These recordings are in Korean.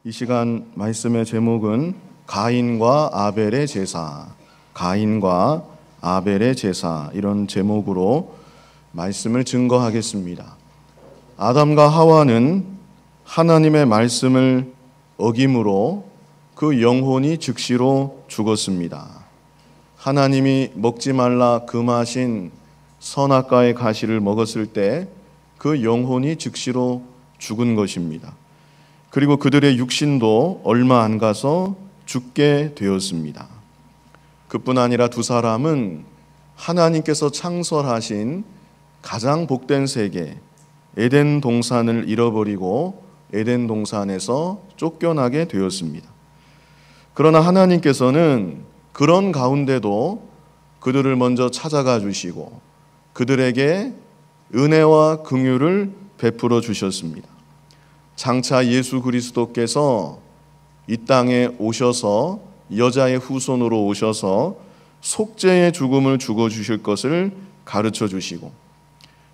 이 시간 말씀의 제목은 가인과 아벨의 제사, 가인과 아벨의 제사, 이런 제목으로 말씀을 증거하겠습니다. 아담과 하와는 하나님의 말씀을 어김으로 그 영혼이 즉시로 죽었습니다. 하나님이 먹지 말라 금하신 선악과의 가시를 먹었을 때 그 영혼이 즉시로 죽은 것입니다. 그리고 그들의 육신도 얼마 안 가서 죽게 되었습니다. 그뿐 아니라 두 사람은 하나님께서 창설하신 가장 복된 세계 에덴 동산을 잃어버리고 에덴 동산에서 쫓겨나게 되었습니다. 그러나 하나님께서는 그런 가운데도 그들을 먼저 찾아가 주시고 그들에게 은혜와 긍휼을 베풀어 주셨습니다. 장차 예수 그리스도께서 이 땅에 오셔서 여자의 후손으로 오셔서 속죄의 죽음을 죽어주실 것을 가르쳐 주시고,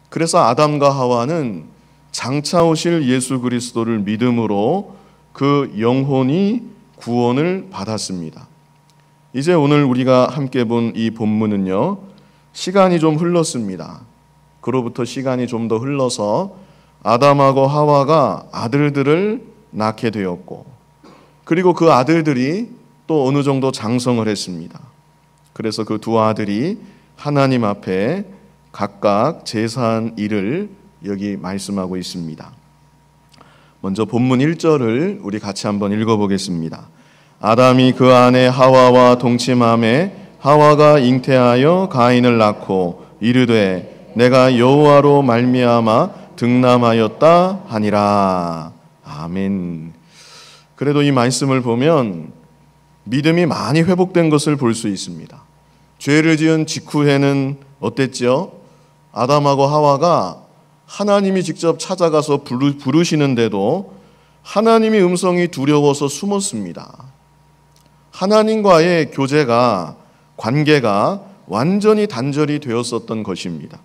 그래서 아담과 하와는 장차 오실 예수 그리스도를 믿음으로 그 영혼이 구원을 받았습니다. 이제 오늘 우리가 함께 본 이 본문은요, 시간이 좀 흘렀습니다. 그로부터 시간이 좀 더 흘러서 아담하고 하와가 아들들을 낳게 되었고, 그리고 그 아들들이 또 어느 정도 장성을 했습니다. 그래서 그 두 아들이 하나님 앞에 각각 제사한 일을 여기 말씀하고 있습니다. 먼저 본문 1절을 우리 같이 한번 읽어보겠습니다. 아담이 그 아내 하와와 동침하매 하와가 잉태하여 가인을 낳고 이르되 내가 여호와로 말미암아 등남하였다 하니라. 아멘. 그래도 이 말씀을 보면 믿음이 많이 회복된 것을 볼 수 있습니다. 죄를 지은 직후에는 어땠죠? 아담하고 하와가 하나님이 직접 찾아가서 부르시는데도 하나님의 음성이 두려워서 숨었습니다. 하나님과의 교제가, 관계가 완전히 단절이 되었었던 것입니다.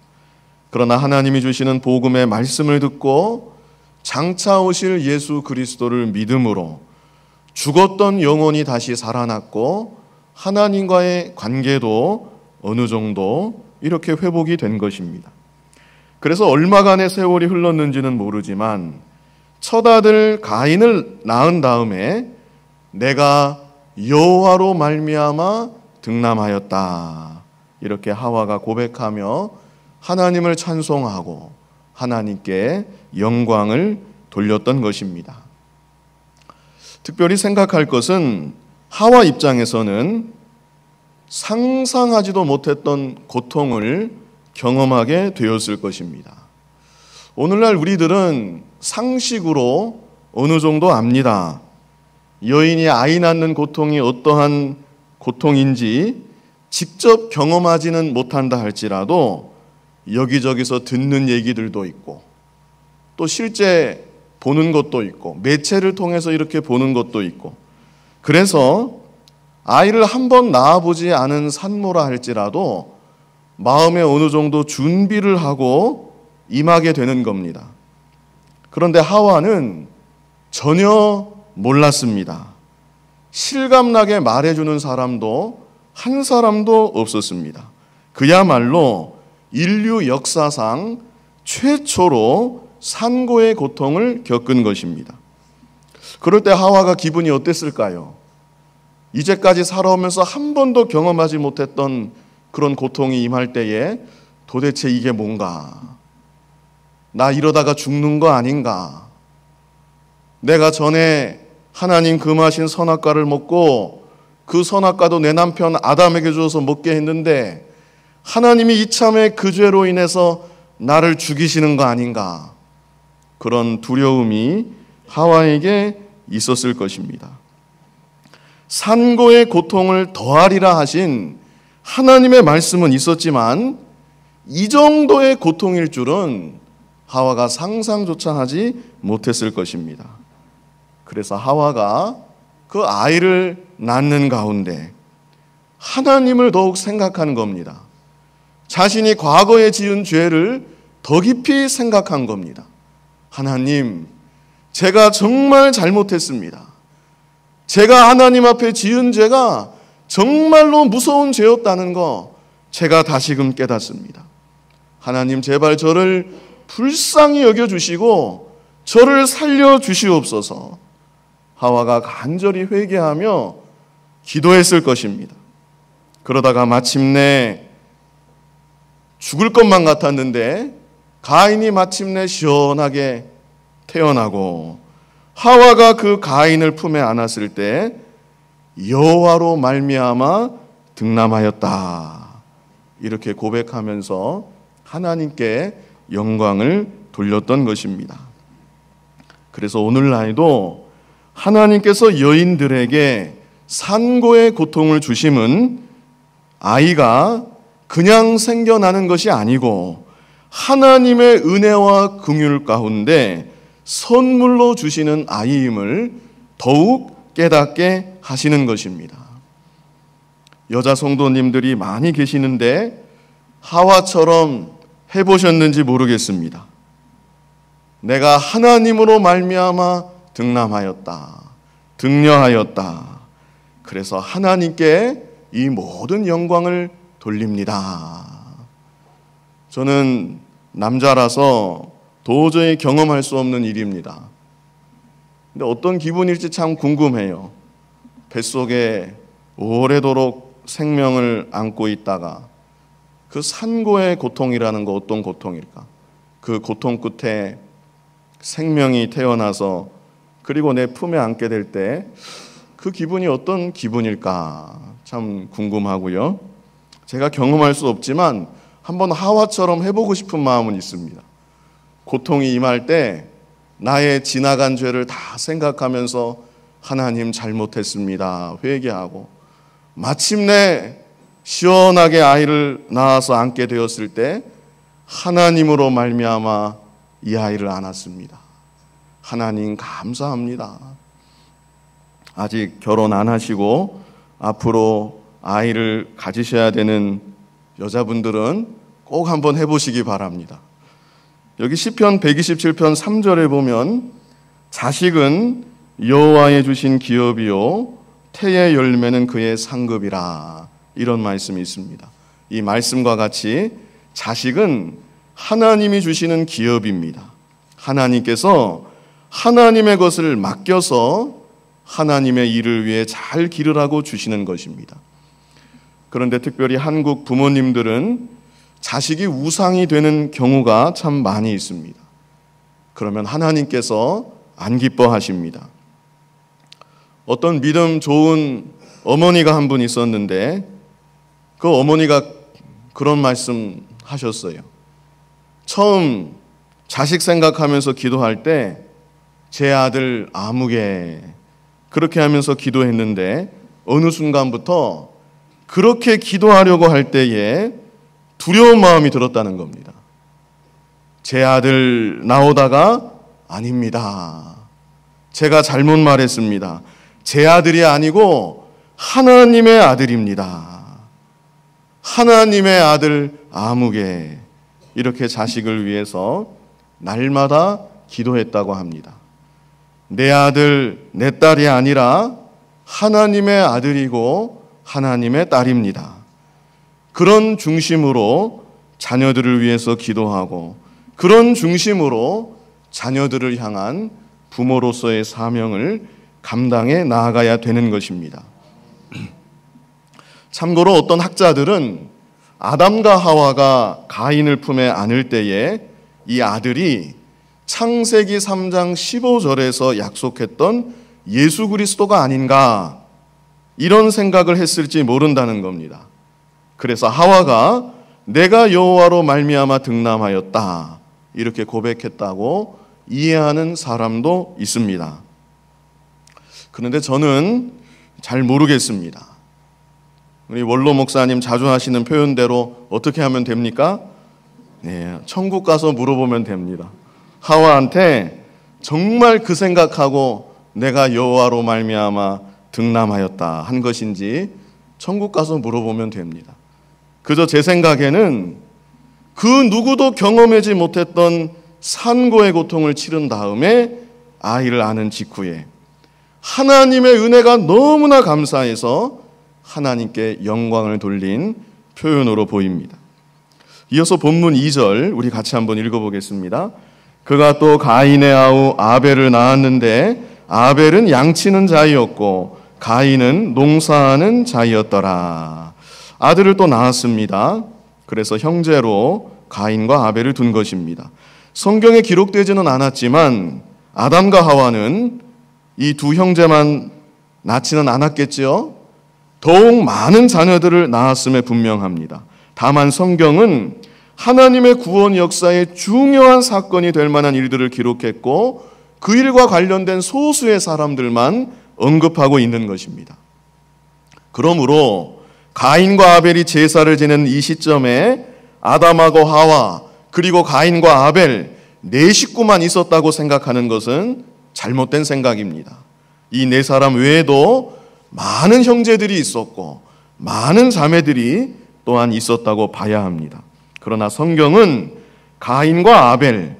그러나 하나님이 주시는 복음의 말씀을 듣고 장차 오실 예수 그리스도를 믿음으로 죽었던 영혼이 다시 살아났고 하나님과의 관계도 어느 정도 이렇게 회복이 된 것입니다. 그래서 얼마간의 세월이 흘렀는지는 모르지만 첫 아들 가인을 낳은 다음에 내가 여호와로 말미암아 등남하였다, 이렇게 하와가 고백하며 하나님을 찬송하고 하나님께 영광을 돌렸던 것입니다. 특별히 생각할 것은 하와 입장에서는 상상하지도 못했던 고통을 경험하게 되었을 것입니다. 오늘날 우리들은 상식으로 어느 정도 압니다. 여인이 아이 낳는 고통이 어떠한 고통인지 직접 경험하지는 못한다 할지라도 여기저기서 듣는 얘기들도 있고 또 실제 보는 것도 있고 매체를 통해서 이렇게 보는 것도 있고, 그래서 아이를 한번 낳아보지 않은 산모라 할지라도 마음에 어느 정도 준비를 하고 임하게 되는 겁니다. 그런데 하와는 전혀 몰랐습니다. 실감나게 말해주는 사람도 한 사람도 없었습니다. 그야말로 인류 역사상 최초로 산고의 고통을 겪은 것입니다. 그럴 때 하와가 기분이 어땠을까요? 이제까지 살아오면서 한 번도 경험하지 못했던 그런 고통이 임할 때에 도대체 이게 뭔가? 나 이러다가 죽는 거 아닌가? 내가 전에 하나님 금하신 선악과를 먹고 그 선악과도 내 남편 아담에게 주어서 먹게 했는데 하나님이 이참에 그 죄로 인해서 나를 죽이시는 거 아닌가? 그런 두려움이 하와에게 있었을 것입니다. 산고의 고통을 더하리라 하신 하나님의 말씀은 있었지만 이 정도의 고통일 줄은 하와가 상상조차 하지 못했을 것입니다. 그래서 하와가 그 아이를 낳는 가운데 하나님을 더욱 생각한 겁니다. 자신이 과거에 지은 죄를 더 깊이 생각한 겁니다. 하나님, 제가 정말 잘못했습니다. 제가 하나님 앞에 지은 죄가 정말로 무서운 죄였다는 거 제가 다시금 깨닫습니다. 하나님 제발 저를 불쌍히 여겨주시고 저를 살려주시옵소서. 하와가 간절히 회개하며 기도했을 것입니다. 그러다가 마침내 죽을 것만 같았는데 가인이 마침내 시원하게 태어나고 하와가 그 가인을 품에 안았을 때 여호와로 말미암아 득남하였다. 이렇게 고백하면서 하나님께 영광을 돌렸던 것입니다. 그래서 오늘날도 하나님께서 여인들에게 산고의 고통을 주심은 아이가 그냥 생겨나는 것이 아니고 하나님의 은혜와 긍휼 가운데 선물로 주시는 아이임을 더욱 깨닫게 하시는 것입니다. 여자 성도님들이 많이 계시는데 하와처럼 해보셨는지 모르겠습니다. 내가 하나님으로 말미암아 득남하였다, 득녀하였다. 그래서 하나님께 이 모든 영광을 돌립니다. 저는 남자라서 도저히 경험할 수 없는 일입니다. 근데 어떤 기분일지 참 궁금해요. 뱃속에 오래도록 생명을 안고 있다가 그 산고의 고통이라는 거 어떤 고통일까? 그 고통 끝에 생명이 태어나서 그리고 내 품에 안게 될 때 그 기분이 어떤 기분일까? 참 궁금하고요. 제가 경험할 수 없지만 한번 하와처럼 해보고 싶은 마음은 있습니다. 고통이 임할 때 나의 지나간 죄를 다 생각하면서 하나님 잘못했습니다. 회개하고 마침내 시원하게 아이를 낳아서 안게 되었을 때 하나님으로 말미암아 이 아이를 안았습니다. 하나님 감사합니다. 아직 결혼 안 하시고 앞으로 아이를 가지셔야 되는 여자분들은 꼭 한번 해보시기 바랍니다. 여기 시편 127편 3절에 보면 자식은 여호와의 주신 기업이요 태의 열매는 그의 상급이라, 이런 말씀이 있습니다. 이 말씀과 같이 자식은 하나님이 주시는 기업입니다. 하나님께서 하나님의 것을 맡겨서 하나님의 일을 위해 잘 기르라고 주시는 것입니다. 그런데 특별히 한국 부모님들은 자식이 우상이 되는 경우가 참 많이 있습니다. 그러면 하나님께서 안 기뻐하십니다. 어떤 믿음 좋은 어머니가 한 분 있었는데 그 어머니가 그런 말씀 하셨어요. 처음 자식 생각하면서 기도할 때 제 아들 아무개 그렇게 하면서 기도했는데 어느 순간부터 그렇게 기도하려고 할 때에 두려운 마음이 들었다는 겁니다. 제 아들 나오다가 아닙니다. 제가 잘못 말했습니다. 제 아들이 아니고 하나님의 아들입니다. 하나님의 아들 아무개, 이렇게 자식을 위해서 날마다 기도했다고 합니다. 내 아들, 내 딸이 아니라 하나님의 아들이고 하나님의 딸입니다. 그런 중심으로 자녀들을 위해서 기도하고 그런 중심으로 자녀들을 향한 부모로서의 사명을 감당해 나아가야 되는 것입니다. 참고로 어떤 학자들은 아담과 하와가 가인을 품에 안을 때에 이 아들이 창세기 3장 15절에서 약속했던 예수 그리스도가 아닌가, 이런 생각을 했을지 모른다는 겁니다. 그래서 하와가 내가 여호와로 말미암아 득남하였다 이렇게 고백했다고 이해하는 사람도 있습니다. 그런데 저는 잘 모르겠습니다. 우리 원로 목사님 자주 하시는 표현대로 어떻게 하면 됩니까? 네, 천국 가서 물어보면 됩니다. 하와한테 정말 그 생각하고 내가 여호와로 말미암아 득남하였다 한 것인지 천국 가서 물어보면 됩니다. 그저 제 생각에는 그 누구도 경험하지 못했던 산고의 고통을 치른 다음에 아이를 안은 직후에 하나님의 은혜가 너무나 감사해서 하나님께 영광을 돌린 표현으로 보입니다. 이어서 본문 2절 우리 같이 한번 읽어보겠습니다. 그가 또 가인의 아우 아벨을 낳았는데 아벨은 양치는 자이었고 가인은 농사하는 자이었더라. 아들을 또 낳았습니다. 그래서 형제로 가인과 아벨을 둔 것입니다. 성경에 기록되지는 않았지만 아담과 하와는 이 두 형제만 낳지는 않았겠지요. 더욱 많은 자녀들을 낳았음에 분명합니다. 다만 성경은 하나님의 구원 역사의 중요한 사건이 될 만한 일들을 기록했고 그 일과 관련된 소수의 사람들만 언급하고 있는 것입니다. 그러므로 가인과 아벨이 제사를 지내는 이 시점에 아담하고 하와 그리고 가인과 아벨 네 식구만 있었다고 생각하는 것은 잘못된 생각입니다. 이 네 사람 외에도 많은 형제들이 있었고 많은 자매들이 또한 있었다고 봐야 합니다. 그러나 성경은 가인과 아벨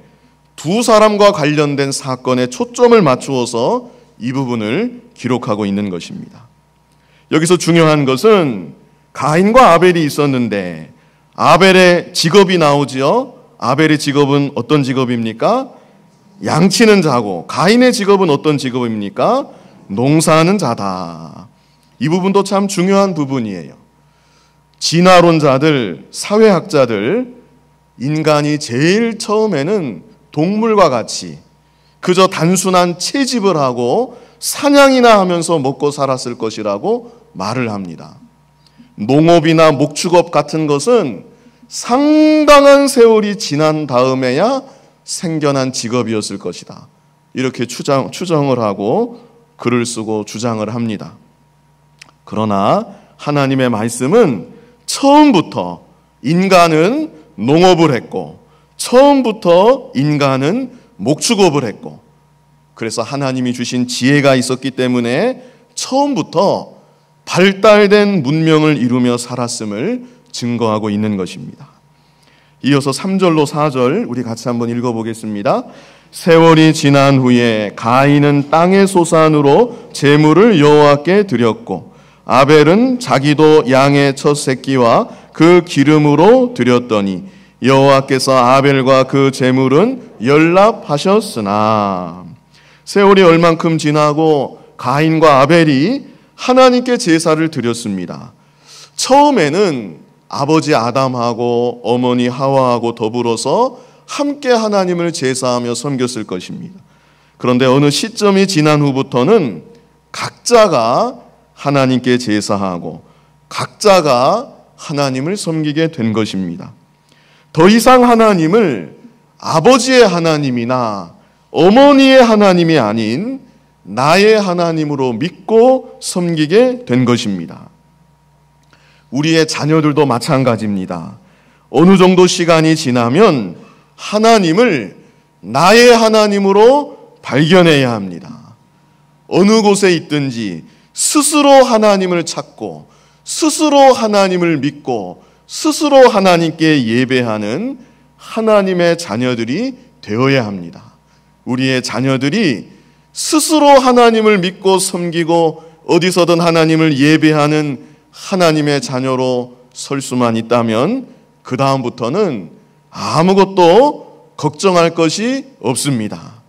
두 사람과 관련된 사건에 초점을 맞추어서 이 부분을 기록하고 있는 것입니다. 여기서 중요한 것은 가인과 아벨이 있었는데 아벨의 직업이 나오지요. 아벨의 직업은 어떤 직업입니까? 양치는 자고 가인의 직업은 어떤 직업입니까? 농사하는 자다. 이 부분도 참 중요한 부분이에요. 진화론자들, 사회학자들 인간이 제일 처음에는 동물과 같이 그저 단순한 채집을 하고 사냥이나 하면서 먹고 살았을 것이라고 말을 합니다. 농업이나 목축업 같은 것은 상당한 세월이 지난 다음에야 생겨난 직업이었을 것이다. 이렇게 추정을 하고 글을 쓰고 주장을 합니다. 그러나 하나님의 말씀은 처음부터 인간은 농업을 했고 처음부터 인간은 목축업을 했고 그래서 하나님이 주신 지혜가 있었기 때문에 처음부터 발달된 문명을 이루며 살았음을 증거하고 있는 것입니다. 이어서 3절로 4절 우리 같이 한번 읽어보겠습니다. 세월이 지난 후에 가인은 땅의 소산으로 제물을 여호와께 드렸고 아벨은 자기도 양의 첫 새끼와 그 기름으로 드렸더니 여호와께서 아벨과 그 제물은 연락하셨으나 세월이 얼만큼 지나고 가인과 아벨이 하나님께 제사를 드렸습니다. 처음에는 아버지 아담하고 어머니 하와하고 더불어서 함께 하나님을 제사하며 섬겼을 것입니다. 그런데 어느 시점이 지난 후부터는 각자가 하나님께 제사하고 각자가 하나님을 섬기게 된 것입니다. 더 이상 하나님을 아버지의 하나님이나 어머니의 하나님이 아닌 나의 하나님으로 믿고 섬기게 된 것입니다. 우리의 자녀들도 마찬가지입니다. 어느 정도 시간이 지나면 하나님을 나의 하나님으로 발견해야 합니다. 어느 곳에 있든지 스스로 하나님을 찾고 스스로 하나님을 믿고 스스로 하나님께 예배하는 하나님의 자녀들이 되어야 합니다. 우리의 자녀들이 스스로 하나님을 믿고 섬기고 어디서든 하나님을 예배하는 하나님의 자녀로 설 수만 있다면 그 다음부터는 아무것도 걱정할 것이 없습니다.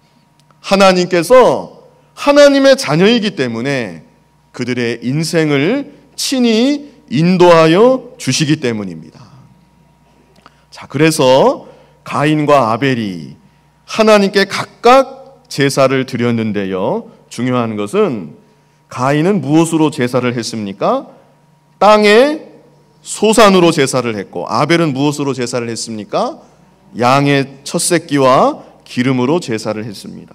하나님께서 하나님의 자녀이기 때문에 그들의 인생을 친히 인도하여 주시기 때문입니다. 자, 그래서 가인과 아벨이 하나님께 각각 제사를 드렸는데요. 중요한 것은 가인은 무엇으로 제사를 했습니까? 땅의 소산으로 제사를 했고 아벨은 무엇으로 제사를 했습니까? 양의 첫 새끼와 기름으로 제사를 했습니다.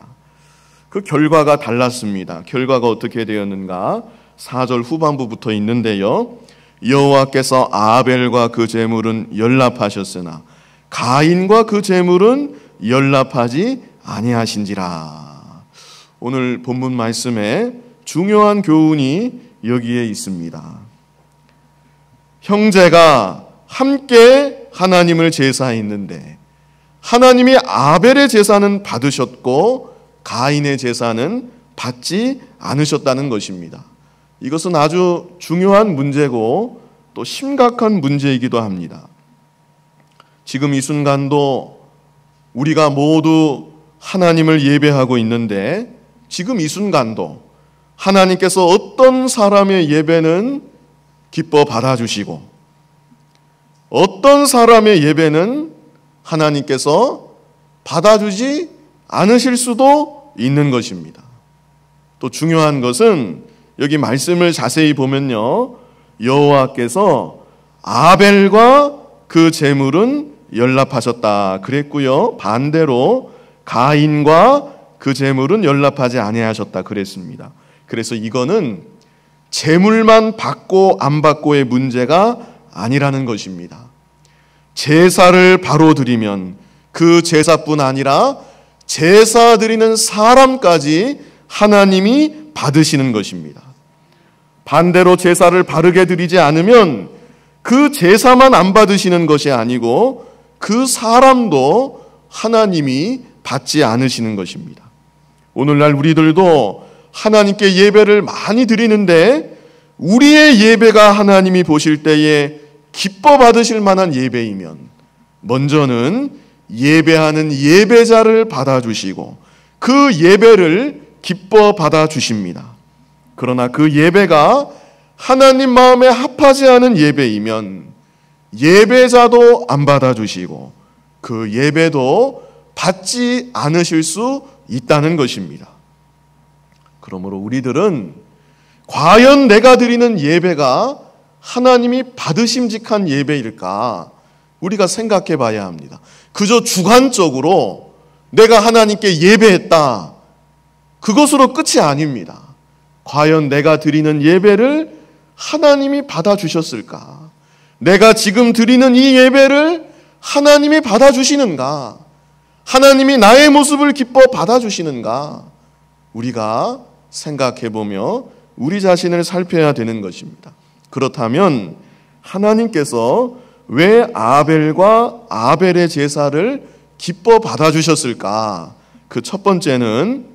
그 결과가 달랐습니다. 결과가 어떻게 되었는가? 4절 후반부부터 있는데요. 여호와께서 아벨과 그 제물은 연락하셨으나 가인과 그 제물은 연락하지 아니하신지라. 오늘 본문 말씀에 중요한 교훈이 여기에 있습니다. 형제가 함께 하나님을 제사했는데 하나님이 아벨의 제사는 받으셨고 가인의 제사는 받지 않으셨다는 것입니다. 이것은 아주 중요한 문제고 또 심각한 문제이기도 합니다. 지금 이 순간도 우리가 모두 하나님을 예배하고 있는데 지금 이 순간도 하나님께서 어떤 사람의 예배는 기뻐 받아주시고 어떤 사람의 예배는 하나님께서 받아주지 않으실 수도 있는 것입니다. 또 중요한 것은 여기 말씀을 자세히 보면요, 여호와께서 아벨과 그 제물은 연락하셨다 그랬고요, 반대로 가인과 그 제물은 연락하지 아니하셨다 그랬습니다. 그래서 이거는 제물만 받고 안 받고의 문제가 아니라는 것입니다. 제사를 바로 드리면 그 제사뿐 아니라 제사 드리는 사람까지 하나님이 받으시는 것입니다. 반대로 제사를 바르게 드리지 않으면 그 제사만 안 받으시는 것이 아니고 그 사람도 하나님이 받지 않으시는 것입니다. 오늘날 우리들도 하나님께 예배를 많이 드리는데 우리의 예배가 하나님이 보실 때에 기뻐 받으실 만한 예배이면 먼저는 예배하는 예배자를 받아주시고 그 예배를 기뻐 받아주십니다. 그러나 그 예배가 하나님 마음에 합하지 않은 예배이면 예배자도 안 받아주시고 그 예배도 받지 않으실 수 있다는 것입니다. 그러므로 우리들은 과연 내가 드리는 예배가 하나님이 받으심직한 예배일까? 우리가 생각해 봐야 합니다. 그저 주관적으로 내가 하나님께 예배했다, 그것으로 끝이 아닙니다. 과연 내가 드리는 예배를 하나님이 받아주셨을까? 내가 지금 드리는 이 예배를 하나님이 받아주시는가? 하나님이 나의 모습을 기뻐 받아주시는가? 우리가 생각해보며 우리 자신을 살펴야 되는 것입니다. 그렇다면 하나님께서 왜 아벨과 아벨의 제사를 기뻐 받아주셨을까? 그 첫 번째는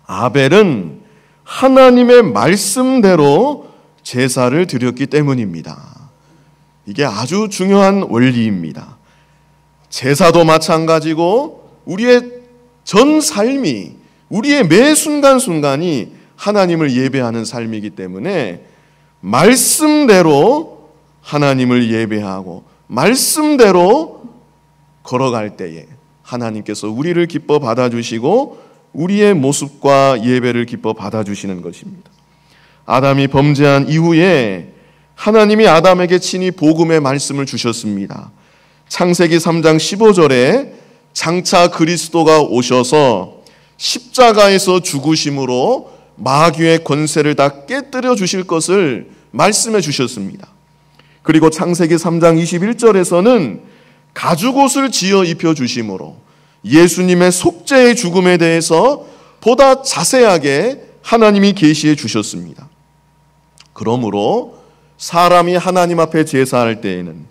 아벨은 하나님의 말씀대로 제사를 드렸기 때문입니다. 이게 아주 중요한 원리입니다. 제사도 마찬가지고 우리의 전 삶이, 우리의 매 순간순간이 하나님을 예배하는 삶이기 때문에 말씀대로 하나님을 예배하고 말씀대로 걸어갈 때에 하나님께서 우리를 기뻐 받아주시고 우리의 모습과 예배를 기뻐 받아주시는 것입니다. 아담이 범죄한 이후에 하나님이 아담에게 친히 복음의 말씀을 주셨습니다. 창세기 3장 15절에 장차 그리스도가 오셔서 십자가에서 죽으심으로 마귀의 권세를 다 깨뜨려 주실 것을 말씀해 주셨습니다. 그리고 창세기 3장 21절에서는 가죽옷을 지어 입혀 주심으로 예수님의 속죄의 죽음에 대해서 보다 자세하게 하나님이 계시해 주셨습니다. 그러므로 사람이 하나님 앞에 제사할 때에는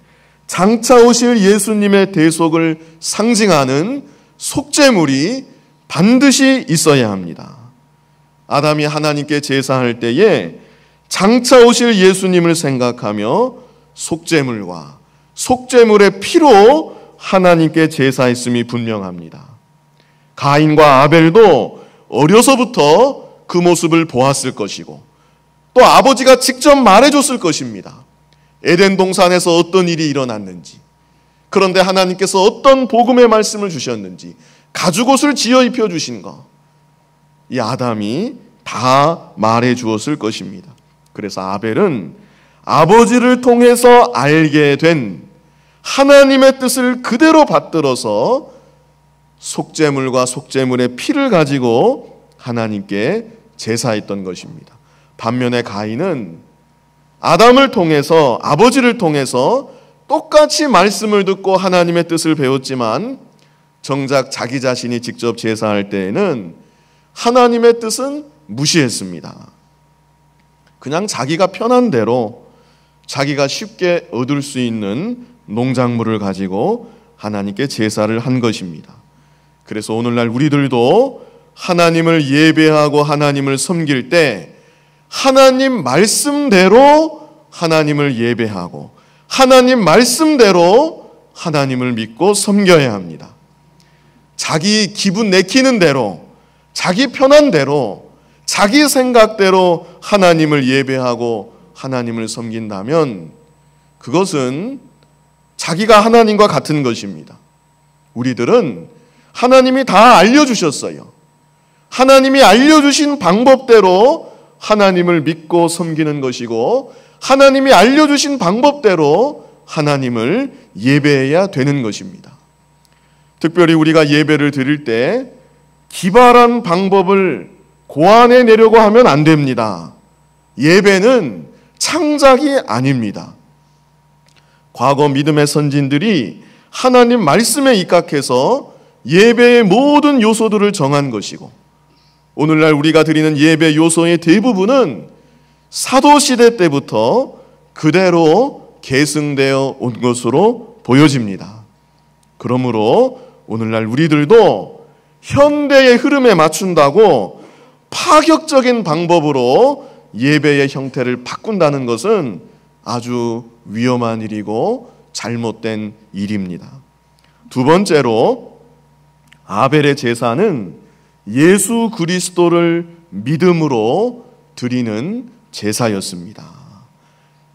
장차 오실 예수님의 대속을 상징하는 속죄물이 반드시 있어야 합니다. 아담이 하나님께 제사할 때에 장차 오실 예수님을 생각하며 속죄물과 속죄물의 피로 하나님께 제사했음이 분명합니다. 가인과 아벨도 어려서부터 그 모습을 보았을 것이고 또 아버지가 직접 말해줬을 것입니다. 에덴 동산에서 어떤 일이 일어났는지, 그런데 하나님께서 어떤 복음의 말씀을 주셨는지, 가죽옷을 지어 입혀주신 것, 이 아담이 다 말해 주었을 것입니다. 그래서 아벨은 아버지를 통해서 알게 된 하나님의 뜻을 그대로 받들어서 속죄물과 속죄물의 피를 가지고 하나님께 제사했던 것입니다. 반면에 가인은 아담을 통해서, 아버지를 통해서 똑같이 말씀을 듣고 하나님의 뜻을 배웠지만 정작 자기 자신이 직접 제사할 때에는 하나님의 뜻은 무시했습니다. 그냥 자기가 편한 대로 자기가 쉽게 얻을 수 있는 농작물을 가지고 하나님께 제사를 한 것입니다. 그래서 오늘날 우리들도 하나님을 예배하고 하나님을 섬길 때 하나님 말씀대로 하나님을 예배하고 하나님 말씀대로 하나님을 믿고 섬겨야 합니다. 자기 기분 내키는 대로, 자기 편한 대로, 자기 생각대로 하나님을 예배하고 하나님을 섬긴다면 그것은 자기가 하나님과 같은 것입니다. 우리들은 하나님이 다 알려주셨어요. 하나님이 알려주신 방법대로 하나님을 믿고 섬기는 것이고 하나님이 알려주신 방법대로 하나님을 예배해야 되는 것입니다. 특별히 우리가 예배를 드릴 때 기발한 방법을 고안해내려고 하면 안 됩니다. 예배는 창작이 아닙니다. 과거 믿음의 선진들이 하나님 말씀에 입각해서 예배의 모든 요소들을 정한 것이고 오늘날 우리가 드리는 예배 요소의 대부분은 사도시대 때부터 그대로 계승되어 온 것으로 보여집니다. 그러므로 오늘날 우리들도 현대의 흐름에 맞춘다고 파격적인 방법으로 예배의 형태를 바꾼다는 것은 아주 위험한 일이고 잘못된 일입니다. 두 번째로 아벨의 제사는 예수 그리스도를 믿음으로 드리는 제사였습니다.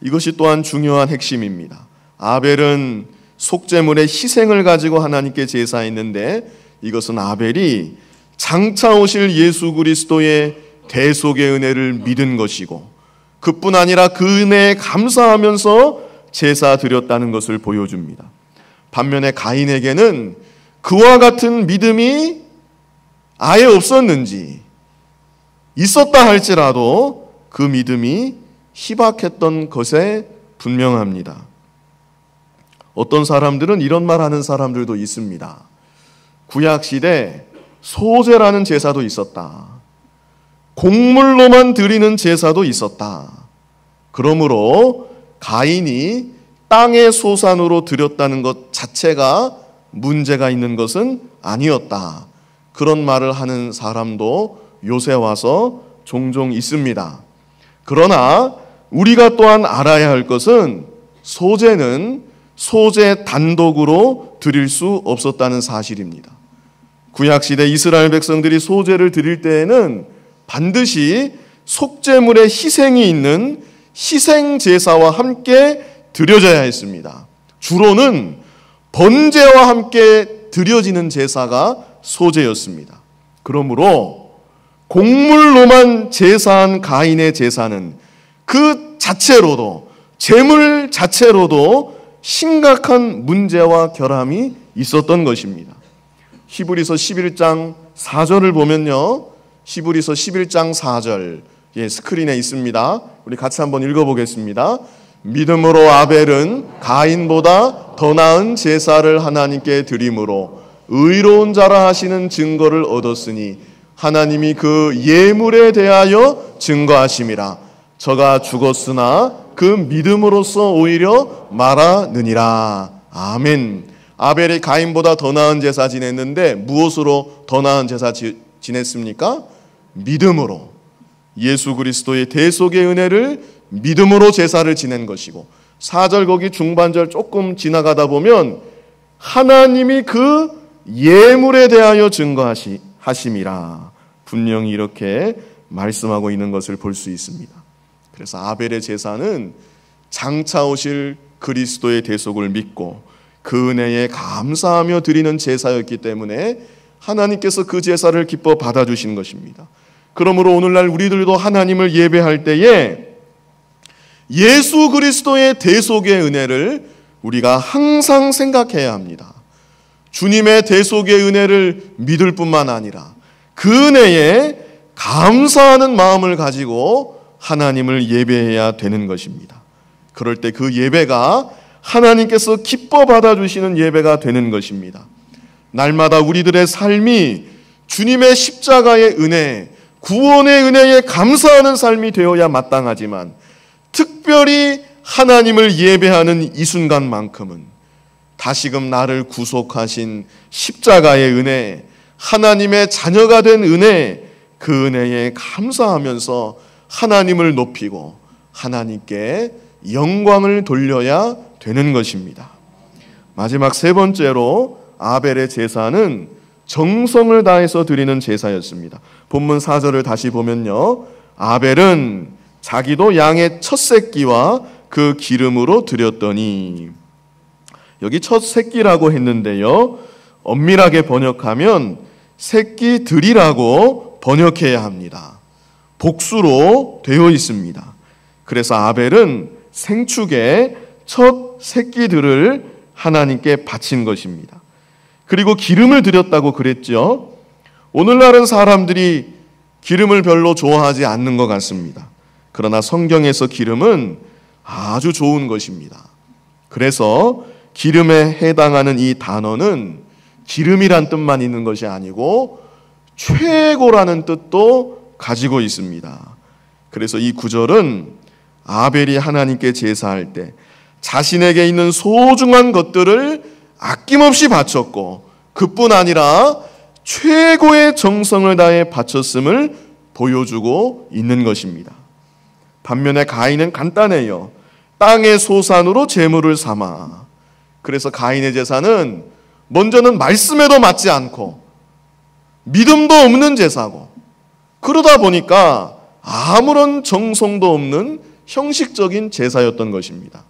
이것이 또한 중요한 핵심입니다. 아벨은 속죄물의 희생을 가지고 하나님께 제사했는데 이것은 아벨이 장차 오실 예수 그리스도의 대속의 은혜를 믿은 것이고 그뿐 아니라 그 은혜에 감사하면서 제사 드렸다는 것을 보여줍니다. 반면에 가인에게는 그와 같은 믿음이 아예 없었는지 있었다 할지라도 그 믿음이 희박했던 것에 분명합니다. 어떤 사람들은 이런 말 하는 사람들도 있습니다. 구약시대 소제라는 제사도 있었다. 곡물로만 드리는 제사도 있었다. 그러므로 가인이 땅의 소산으로 드렸다는 것 자체가 문제가 있는 것은 아니었다. 그런 말을 하는 사람도 요새 와서 종종 있습니다. 그러나 우리가 또한 알아야 할 것은 소제는 소제 단독으로 드릴 수 없었다는 사실입니다. 구약시대 이스라엘 백성들이 소제를 드릴 때에는 반드시 속죄물의 희생이 있는 희생제사와 함께 드려져야 했습니다. 주로는 번제와 함께 드려지는 제사가 소제였습니다. 그러므로 곡물로만 제사한 가인의 제사는 그 자체로도 제물 자체로도 심각한 문제와 결함이 있었던 것입니다. 히브리서 11장 4절을 보면요. 히브리서 11장 4절 스크린에 있습니다. 우리 같이 한번 읽어보겠습니다. 믿음으로 아벨은 가인보다 더 나은 제사를 하나님께 드림으로 의로운 자라 하시는 증거를 얻었으니 하나님이 그 예물에 대하여 증거하심이라. 저가 죽었으나 그 믿음으로써 오히려 말하느니라. 아멘. 아벨이 가인보다 더 나은 제사 지냈는데 무엇으로 더 나은 제사 지냈습니까? 믿음으로. 예수 그리스도의 대속의 은혜를 믿음으로 제사를 지낸 것이고 4절 거기 중반절 조금 지나가다 보면 하나님이 그 예물에 대하여 증거하심이라 분명히 이렇게 말씀하고 있는 것을 볼 수 있습니다. 그래서 아벨의 제사는 장차 오실 그리스도의 대속을 믿고 그 은혜에 감사하며 드리는 제사였기 때문에 하나님께서 그 제사를 기뻐 받아주신 것입니다. 그러므로 오늘날 우리들도 하나님을 예배할 때에 예수 그리스도의 대속의 은혜를 우리가 항상 생각해야 합니다. 주님의 대속의 은혜를 믿을 뿐만 아니라 그 은혜에 감사하는 마음을 가지고 하나님을 예배해야 되는 것입니다. 그럴 때 그 예배가 하나님께서 기뻐 받아주시는 예배가 되는 것입니다. 날마다 우리들의 삶이 주님의 십자가의 은혜, 구원의 은혜에 감사하는 삶이 되어야 마땅하지만 특별히 하나님을 예배하는 이 순간만큼은 다시금 나를 구속하신 십자가의 은혜, 하나님의 자녀가 된 은혜, 그 은혜에 감사하면서 하나님을 높이고 하나님께 영광을 돌려야 되는 것입니다. 마지막 세 번째로 아벨의 제사는 정성을 다해서 드리는 제사였습니다. 본문 4절을 다시 보면요, 아벨은 자기도 양의 첫 새끼와 그 기름으로 드렸더니, 여기 첫 새끼라고 했는데요, 엄밀하게 번역하면 새끼들이라고 번역해야 합니다. 복수로 되어 있습니다. 그래서 아벨은 생축의 첫 새끼들을 하나님께 바친 것입니다. 그리고 기름을 드렸다고 그랬죠. 오늘날은 사람들이 기름을 별로 좋아하지 않는 것 같습니다. 그러나 성경에서 기름은 아주 좋은 것입니다. 그래서 기름에 해당하는 이 단어는 기름이란 뜻만 있는 것이 아니고 최고라는 뜻도 가지고 있습니다. 그래서 이 구절은 아벨이 하나님께 제사할 때 자신에게 있는 소중한 것들을 아낌없이 바쳤고, 그뿐 아니라 최고의 정성을 다해 바쳤음을 보여주고 있는 것입니다. 반면에 가인은 간단해요. 땅의 소산으로 제물을 삼아. 그래서 가인의 제사는 먼저는 말씀에도 맞지 않고 믿음도 없는 제사고, 그러다 보니까 아무런 정성도 없는 형식적인 제사였던 것입니다.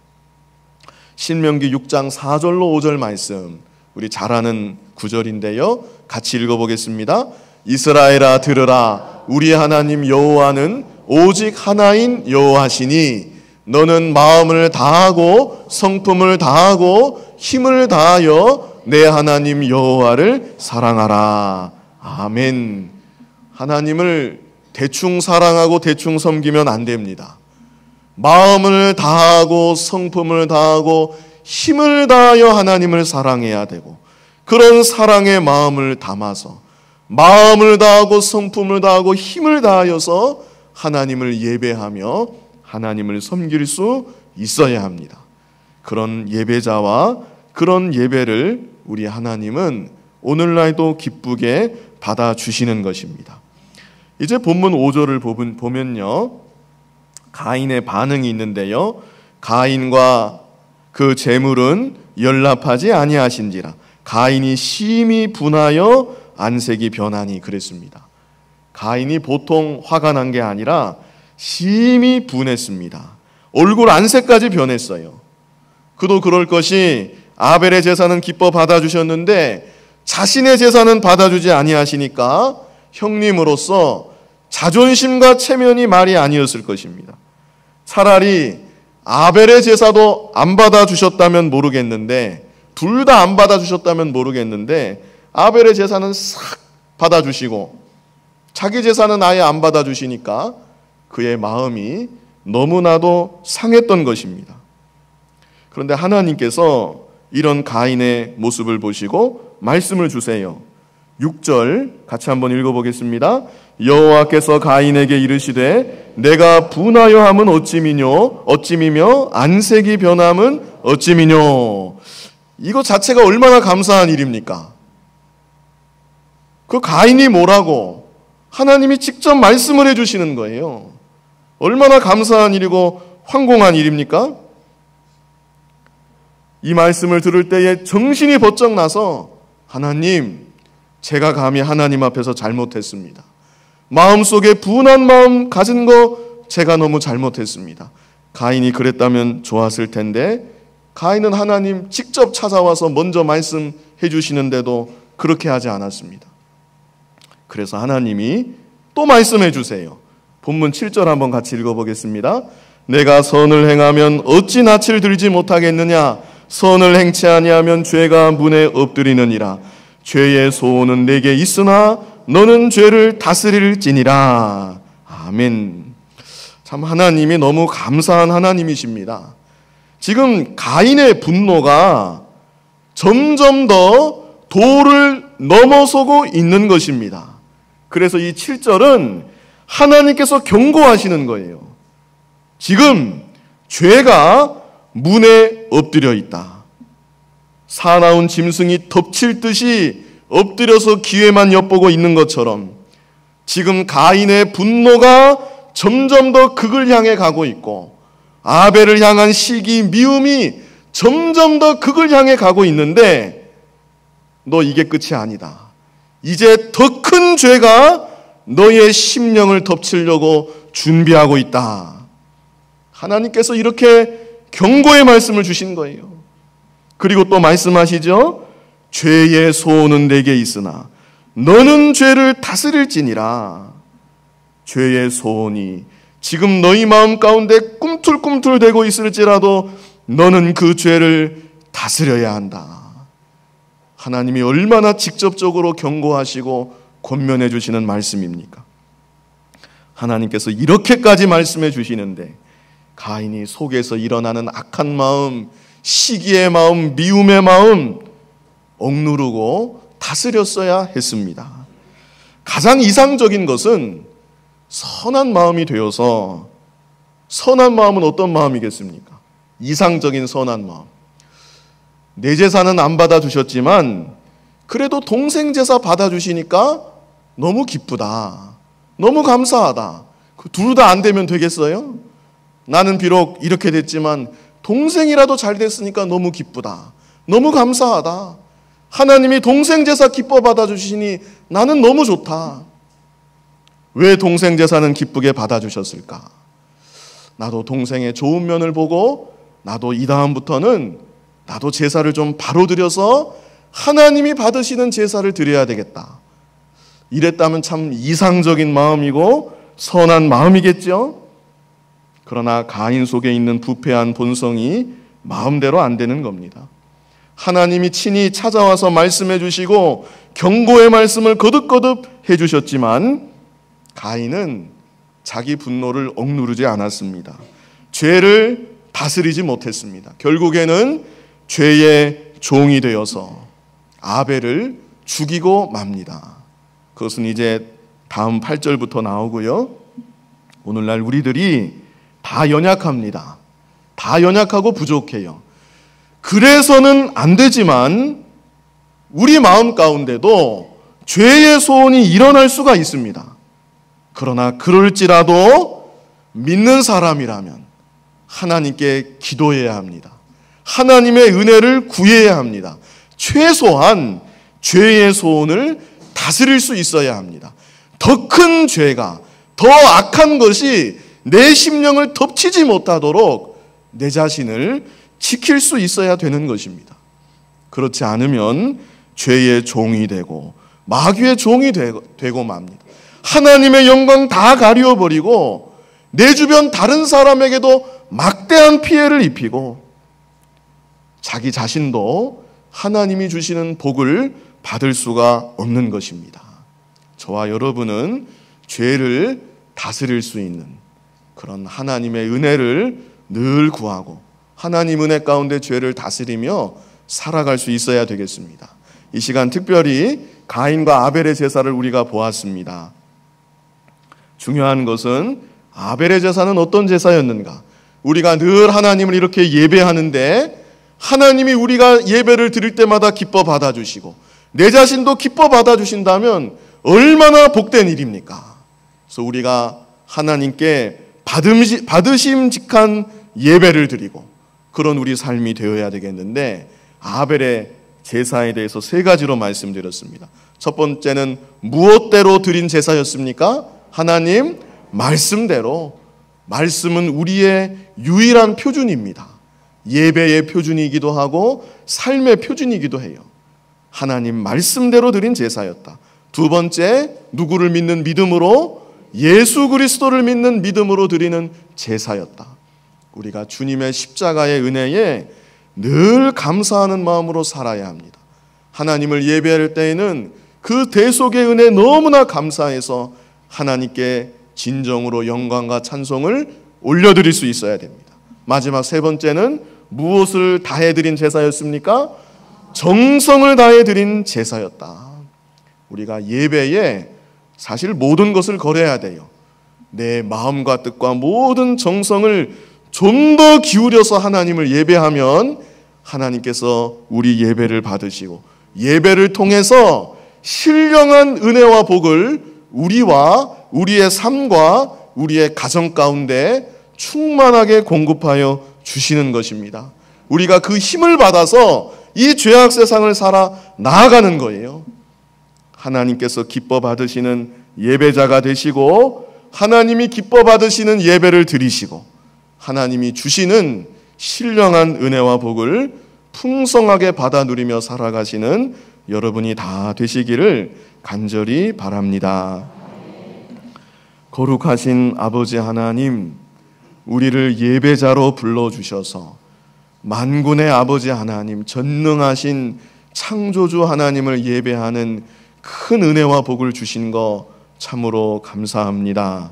신명기 6장 4절로 5절 말씀, 우리 잘 아는 구절인데요, 같이 읽어보겠습니다. 이스라엘아 들으라. 우리 하나님 여호와는 오직 하나인 여호와시니 너는 마음을 다하고 성품을 다하고 힘을 다하여 내 하나님 여호와를 사랑하라. 아멘. 하나님을 대충 사랑하고 대충 섬기면 안 됩니다. 마음을 다하고 성품을 다하고 힘을 다하여 하나님을 사랑해야 되고, 그런 사랑의 마음을 담아서 마음을 다하고 성품을 다하고 힘을 다하여서 하나님을 예배하며 하나님을 섬길 수 있어야 합니다. 그런 예배자와 그런 예배를 우리 하나님은 오늘날도 기쁘게 받아주시는 것입니다. 이제 본문 5절을 보면요, 가인의 반응이 있는데요, 가인과 그 제물은 연락하지 아니하신지라 가인이 심히 분하여 안색이 변하니 그랬습니다. 가인이 보통 화가 난 게 아니라 심히 분했습니다. 얼굴 안색까지 변했어요. 그도 그럴 것이 아벨의 제사는 기뻐 받아주셨는데 자신의 제사는 받아주지 아니하시니까 형님으로서 자존심과 체면이 말이 아니었을 것입니다. 차라리 아벨의 제사도 안 받아주셨다면 모르겠는데, 둘 다 안 받아주셨다면 모르겠는데, 아벨의 제사는 싹 받아주시고 자기 제사는 아예 안 받아주시니까 그의 마음이 너무나도 상했던 것입니다. 그런데 하나님께서 이런 가인의 모습을 보시고 말씀을 주세요. 6절 같이 한번 읽어보겠습니다. 여호와께서 가인에게 이르시되 내가 분하여 함은 어찌미며 안색이 변함은 어찌미뇨. 이거 자체가 얼마나 감사한 일입니까? 그 가인이 뭐라고 하나님이 직접 말씀을 해주시는 거예요. 얼마나 감사한 일이고 황공한 일입니까? 이 말씀을 들을 때에 정신이 번쩍 나서, 하나님, 제가 감히 하나님 앞에서 잘못했습니다. 마음속에 분한 마음 가진 거 제가 너무 잘못했습니다. 가인이 그랬다면 좋았을 텐데, 가인은 하나님 직접 찾아와서 먼저 말씀해 주시는데도 그렇게 하지 않았습니다. 그래서 하나님이 또 말씀해 주세요. 본문 7절 한번 같이 읽어보겠습니다. 내가 선을 행하면 어찌 낯을 들지 못하겠느냐. 선을 행치 아니하면 죄가 문에 엎드리느니라. 죄의 소원은 내게 있으나 너는 죄를 다스릴지니라. 아멘. 참 하나님이 너무 감사한 하나님이십니다. 지금 가인의 분노가 점점 더 도를 넘어서고 있는 것입니다. 그래서 이 7절은 하나님께서 경고하시는 거예요. 지금 죄가 문에 엎드려 있다. 사나운 짐승이 덮칠 듯이 엎드려서 기회만 엿보고 있는 것처럼 지금 가인의 분노가 점점 더 극을 향해 가고 있고 아벨을 향한 시기, 미움이 점점 더 극을 향해 가고 있는데 너 이게 끝이 아니다. 이제 더 큰 죄가 너의 심령을 덮치려고 준비하고 있다. 하나님께서 이렇게 경고의 말씀을 주신 거예요. 그리고 또 말씀하시죠. 죄의 소원은 내게 있으나 너는 죄를 다스릴지니라. 죄의 소원이 지금 너희 마음 가운데 꿈틀꿈틀대고 있을지라도 너는 그 죄를 다스려야 한다. 하나님이 얼마나 직접적으로 경고하시고 권면해 주시는 말씀입니까? 하나님께서 이렇게까지 말씀해 주시는데 가인이 속에서 일어나는 악한 마음, 시기의 마음, 미움의 마음 억누르고 다스렸어야 했습니다. 가장 이상적인 것은 선한 마음이 되어서, 선한 마음은 어떤 마음이겠습니까? 이상적인 선한 마음. 내 제사는 안 받아주셨지만 그래도 동생 제사 받아주시니까 너무 기쁘다. 너무 감사하다. 둘 다 안 되면 되겠어요? 나는 비록 이렇게 됐지만 동생이라도 잘 됐으니까 너무 기쁘다. 너무 감사하다. 하나님이 동생 제사 기뻐 받아주시니 나는 너무 좋다. 왜 동생 제사는 기쁘게 받아주셨을까? 나도 동생의 좋은 면을 보고 나도 이 다음부터는 나도 제사를 좀 바로 드려서 하나님이 받으시는 제사를 드려야 되겠다. 이랬다면 참 이상적인 마음이고 선한 마음이겠죠? 그러나 가인 속에 있는 부패한 본성이 마음대로 안 되는 겁니다. 하나님이 친히 찾아와서 말씀해 주시고 경고의 말씀을 거듭거듭 해주셨지만 가인은 자기 분노를 억누르지 않았습니다. 죄를 다스리지 못했습니다. 결국에는 죄의 종이 되어서 아벨을 죽이고 맙니다. 그것은 이제 다음 8절부터 나오고요. 오늘날 우리들이 다 연약합니다. 다 연약하고 부족해요. 그래서는 안 되지만 우리 마음 가운데도 죄의 소원이 일어날 수가 있습니다. 그러나 그럴지라도 믿는 사람이라면 하나님께 기도해야 합니다. 하나님의 은혜를 구해야 합니다. 최소한 죄의 소원을 다스릴 수 있어야 합니다. 더 큰 죄가, 더 악한 것이 내 심령을 덮치지 못하도록 내 자신을 지킬 수 있어야 되는 것입니다. 그렇지 않으면 죄의 종이 되고 마귀의 종이 되고 맙니다. 하나님의 영광 다 가리워버리고 내 주변 다른 사람에게도 막대한 피해를 입히고 자기 자신도 하나님이 주시는 복을 받을 수가 없는 것입니다. 저와 여러분은 죄를 다스릴 수 있는 그런 하나님의 은혜를 늘 구하고 하나님 은혜 가운데 죄를 다스리며 살아갈 수 있어야 되겠습니다. 이 시간 특별히 가인과 아벨의 제사를 우리가 보았습니다. 중요한 것은 아벨의 제사는 어떤 제사였는가? 우리가 늘 하나님을 이렇게 예배하는데 하나님이 우리가 예배를 드릴 때마다 기뻐 받아주시고 내 자신도 기뻐 받아주신다면 얼마나 복된 일입니까? 그래서 우리가 하나님께 받으심직한 예배를 드리고 그런 우리 삶이 되어야 되겠는데 아벨의 제사에 대해서 세 가지로 말씀드렸습니다. 첫 번째는 무엇대로 드린 제사였습니까? 하나님 말씀대로. 말씀은 우리의 유일한 표준입니다. 예배의 표준이기도 하고 삶의 표준이기도 해요. 하나님 말씀대로 드린 제사였다. 두 번째, 누구를 믿는 믿음으로? 예수 그리스도를 믿는 믿음으로 드리는 제사였다. 우리가 주님의 십자가의 은혜에 늘 감사하는 마음으로 살아야 합니다. 하나님을 예배할 때에는 그 대속의 은혜 너무나 감사해서 하나님께 진정으로 영광과 찬송을 올려드릴 수 있어야 됩니다. 마지막 세 번째는 무엇을 다해드린 제사였습니까? 정성을 다해드린 제사였다. 우리가 예배에 사실 모든 것을 걸어야 돼요. 내 마음과 뜻과 모든 정성을 좀 더 기울여서 하나님을 예배하면 하나님께서 우리 예배를 받으시고 예배를 통해서 신령한 은혜와 복을 우리와 우리의 삶과 우리의 가정 가운데 충만하게 공급하여 주시는 것입니다. 우리가 그 힘을 받아서 이 죄악 세상을 살아 나아가는 거예요. 하나님께서 기뻐 받으시는 예배자가 되시고 하나님이 기뻐 받으시는 예배를 드리시고 하나님이 주시는 신령한 은혜와 복을 풍성하게 받아 누리며 살아가시는 여러분이 다 되시기를 간절히 바랍니다. 거룩하신 아버지 하나님, 우리를 예배자로 불러주셔서 만군의 아버지 하나님, 전능하신 창조주 하나님을 예배하는 큰 은혜와 복을 주신 거 참으로 감사합니다.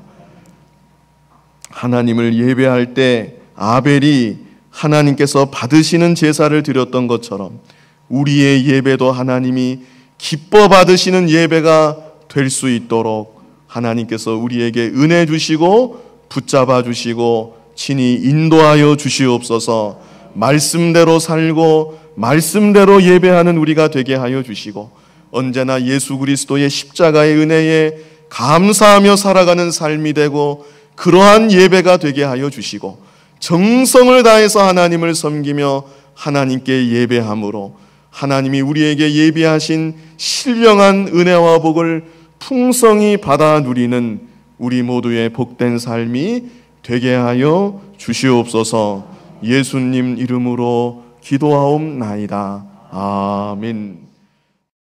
하나님을 예배할 때 아벨이 하나님께서 받으시는 제사를 드렸던 것처럼 우리의 예배도 하나님이 기뻐 받으시는 예배가 될 수 있도록 하나님께서 우리에게 은혜 주시고 붙잡아 주시고 친히 인도하여 주시옵소서. 말씀대로 살고 말씀대로 예배하는 우리가 되게 하여 주시고 언제나 예수 그리스도의 십자가의 은혜에 감사하며 살아가는 삶이 되고 그러한 예배가 되게 하여 주시고 정성을 다해서 하나님을 섬기며 하나님께 예배함으로 하나님이 우리에게 예비하신 신령한 은혜와 복을 풍성히 받아 누리는 우리 모두의 복된 삶이 되게 하여 주시옵소서. 예수님 이름으로 기도하옵나이다. 아멘.